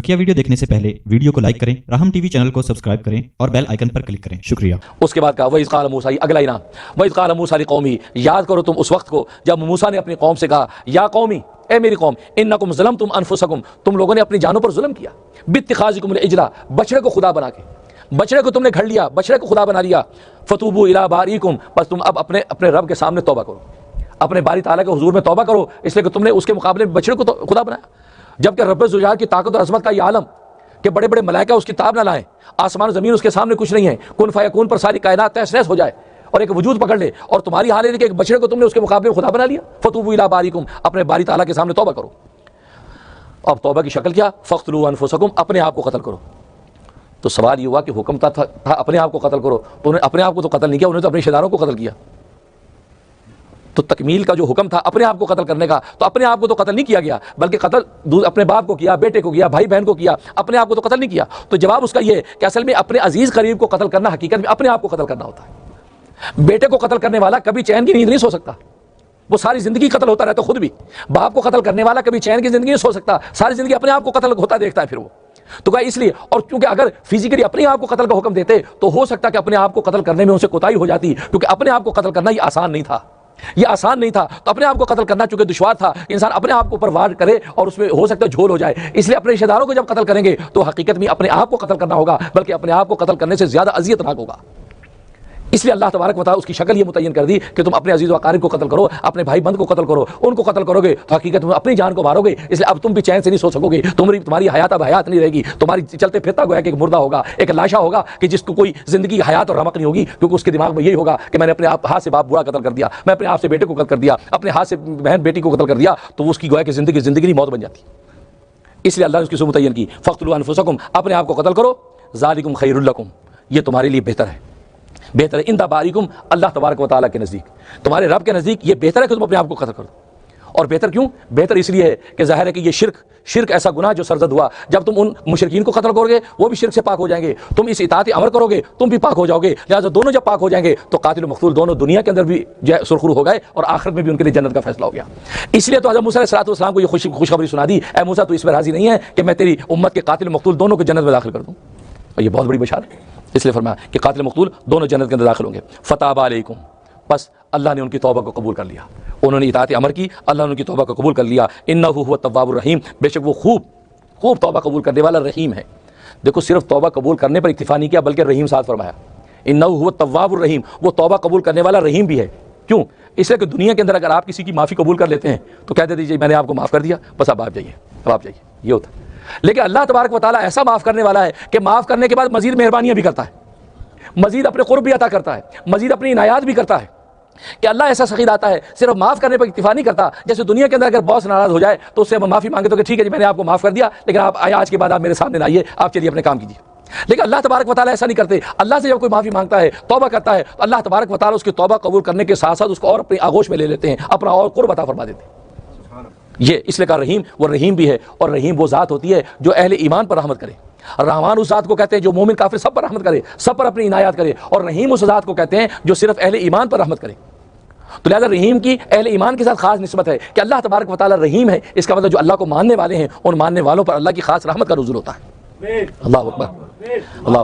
तकिया वीडियो देखने से पहले वीडियो को लाइक करें, राहम टीवी चैनल को सब्सक्राइब करें और बेल आइकन पर क्लिक करें। शुक्रिया। उसके बाद कहा वइज़ क़ाल मूसा, अगला इनाम, वइज़ क़ाल मूसा लिक़ौमी, याद करो तुम उस वक्त को जब मूसा ने अपनी कौम से कहा, या कौमी, ए मेरी कौम, इन्नकुम ज़लमतुम अनफुसकुम, तुम लोगों ने अपनी जानों पर जुल्म किया, बित्तिखाज़िकुमुल इजला, बछड़े को खुदा बना के, बछड़े को तुमने घर लिया, बछड़े को खुदा बना लिया, फतूबू इला बारीकुम, बस तुम अब अपने रब के सामने तौबा करो, अपने बारी ताला के हुजूर में तौबा करो, इसलिए कि तुमने उसके मुकाबले में बछड़े को तो खुदा बनाया। जबकि रब्बे ज़ुलजालाल की ताकत और अज़मत का ये आलम कि बड़े बड़े मलाइका उसकी ताब ना लाएं, आसमान ज़मीन उसके सामने कुछ नहीं है, कुन फयकून पर सारी कायनात तहस नहस हो जाए और एक वजूद पकड़ ले, और तुम्हारी हाल है कि एक बछड़े को तुमने उसके मुकाबले में खुदा बना लिया। फतूबू इला बारीकुम, अपने बारी ताला के सामने तौबा करो। अब तौबा की शक्ल क्या? फ़क़्तुलू अनफुसकुम, अपने आप को कत्ल करो। तो सवाल ये हुआ कि हुक्म था अपने आप को कत्ल करो, तो उन्होंने अपने आप को तो कत्ल नहीं किया, उन्होंने तो अपने रिश्तेदारों को कत्ल किया। तो तकमील का जो हुक्म था अपने आप को कत्ल करने का, तो अपने आप को तो कत्ल नहीं किया गया, बल्कि कत्ल अपने बाप को किया, बेटे को किया, भाई बहन को किया, अपने आप को तो कत्ल नहीं किया। तो जवाब उसका ये कि असल में अपने अजीज करीब को कत्ल करना हकीकत में अपने आप को कत्ल करना होता है। बेटे को कत्ल करने वाला कभी चैन की नींद नहीं सो सकता, वो सारी जिंदगी कत्ल होता रहता खुद भी। बाप को कत्ल करने वाला कभी चैन की जिंदगी नहीं सो सकता, सारी जिंदगी अपने आप को कत्ल होता देखता है फिर वो। तो क्या इसलिए, और क्योंकि अगर फिजिकली अपने आप को कत्ल का हुक्म देते तो हो सकता कि अपने आप को कत्ल करने में उनसे कोताही हो जाती, क्योंकि अपने आप को कत्ल करना ये आसान नहीं था, ये आसान नहीं था। तो अपने आप को कत्ल करना चूंकि दुश्वार था, इंसान अपने आप को ऊपर वार करे और उसमें हो सकता है झोल हो जाए, इसलिए अपने रिश्तेदारों को जब कत्ल करेंगे तो हकीकत में अपने आप को कत्ल करना होगा, बल्कि अपने आप को कत्ल करने से ज्यादा अजियतनाक होगा। इसलिए अल्लाह तबारक व तआला उसकी शक्ल ये मुतय्यन कर दी कि तुम अपने अजीज़ व अकारिब को कत्ल करो, अपने भाई बंद को कत्ल करो, उनको कत्ल करोगे तो हकीकत में अपनी जान को मारोगे, इसलिए अब तुम भी चैन से नहीं सो सकोगे, तुम्हारी हयात अब हयात नहीं रहेगी, तुम्हारी चलते फिरता गोया कि एक मुर्दा होगा, एक लाशा होगा कि जिसको कोई जिंदगी हयात और रमक नहीं होगी, क्योंकि उसके दिमाग में यही होगा कि मैंने अपने हाथ से बाप बुआ कत्ल कर दिया, मैं अपने हाथ से बेटे को कत्ल कर दिया, अपने हाथ से बहन बेटी को कत्ल कर दिया, तो उसकी गोया कि जिंदगी नहीं मौत बन जाती। इसलिए अल्लाह ने उसकी मुतय्यन की, फ़क़्तुलू अनफुसकुम, अपने आप को कत्ल करो, ज़ालिकुम खैरुल लकुम, ये तुम्हारे लिए बेहतर है, बेहतर है इंदा बारिकुम, अल्लाह तबारक व तआला के नज़दीक, तुम्हारे रब के नज़दीक ये बेहतर है कि तुम अपने आप को कत्ल करो। और बेहतर क्यों? बेहतर इसलिए है कि ज़ाहिर है कि ये शिरक ऐसा गुनाह जो सरजद हुआ, जब तुम उन मुशरिकीन को कत्ल करोगे वो भी शिरक से पाक हो जाएंगे, तुम इस इताअत अमर करोगे तुम भी पाक हो जाओगे, लिहाजा दोनों जब पाक हो जाएंगे तो कातिल मक़तूल दोनों दुनिया के अंदर भी सुरखरू हो गए और आखिरत में भी उनके लिए जन्नत का फैसला हो गया। इसलिए तो हज़रत मूसा अलैहिस्सलाम को ये खुशखबरी सुना दी, ऐ मूसा तू इसमें राज़ी नहीं है कि मैं तेरी उम्मत के कातिल मक़तूल दोनों को जन्नत में दाखिल कर दूँ, और ये बहुत बड़ी बशारत है। इसलिए फरमाया कि कातिल मक़तूल दोनों जन्नत के अंदर दाखिल होंगे। फताब अलैकुम, बस अल्लाह ने उनकी तौबा को कबूल कर लिया, उन्होंने इताअत अमर की, अल्लाह ने उनकी तौबा को कबूल कर लिया। इन्नहु हुव तव्वाबुर रहीम, बेशक वो खूब तौबा कबूल करने वाला रहीम है। देखो सिर्फ तौबा कबूल करने पर इक्तिफा नहीं किया, बल्कि रहीम साथ फरमाया, इन्नहु हुव तव्वाबुर रहीम, वो तौबा कबूल करने वाला रहीम भी है। क्यों? इसलिए कि दुनिया के अंदर अगर आप किसी की माफ़ी कबूल कर लेते हैं तो कह देते दीजिए मैंने आपको माफ़ कर दिया, बस अब आप जाइए, ये होता है। लेकिन अल्लाह तबारक व तआला ऐसा माफ़ करने वाला है कि माफ़ करने के बाद मज़ीद मेहरबानियाँ भी करता है, मज़ीद अपने क़ुर्ब भी अता करता है, मज़ीद अपनी इनायात भी करता है। कि अल्लाह ऐसा सखी आता है, सिर्फ माफ़ करने पर इक्तिफा नहीं करता। जैसे दुनिया के अंदर अगर बॉस नाराज़ हो जाए तो उससे हम माफ़ी मांगे तो कि ठीक है जी मैंने आपको माफ़ कर दिया, लेकिन आप आज के बाद आप मेरे सामने ना आइए, आप चलिए अपने काम कीजिए। लेकिन अल्लाह तबारक व तआला ऐसा नहीं करते। अल्लाह से जब कोई माफ़ी मांगता है, तौबा करता है, तो अल्लाह तबारक व तआला उसकी तौबा कबूल करने के साथ साथ उसको और अपनी आगोश में ले लेते हैं, अपना और क़ुर्ब अता फरमा देते हैं। ये इसलिए कहा रहीम, वो रहीम भी है, और रहीम वो ज़ात होती है जो अहले ईमान पर रहमत करे। रहमान उस ज़ात को कहते हैं जो मोमिन काफिर सब पर रहमत करे, सब पर अपनी इनायत करे, और रहीम उस ज़ात को कहते हैं जो सिर्फ अहले ईमान पर रहमत करे। तो लिहाजा रहीम की अहले ईमान के साथ खास निस्बत है कि अल्लाह तबारक व तआला रहीम है। इसका मतलब जो अल्लाह को मानने वाले हैं उन मानने वालों पर अल्लाह की खास रहमत का नुज़ूल होता है। अल्लाह अकबर, अल्लाह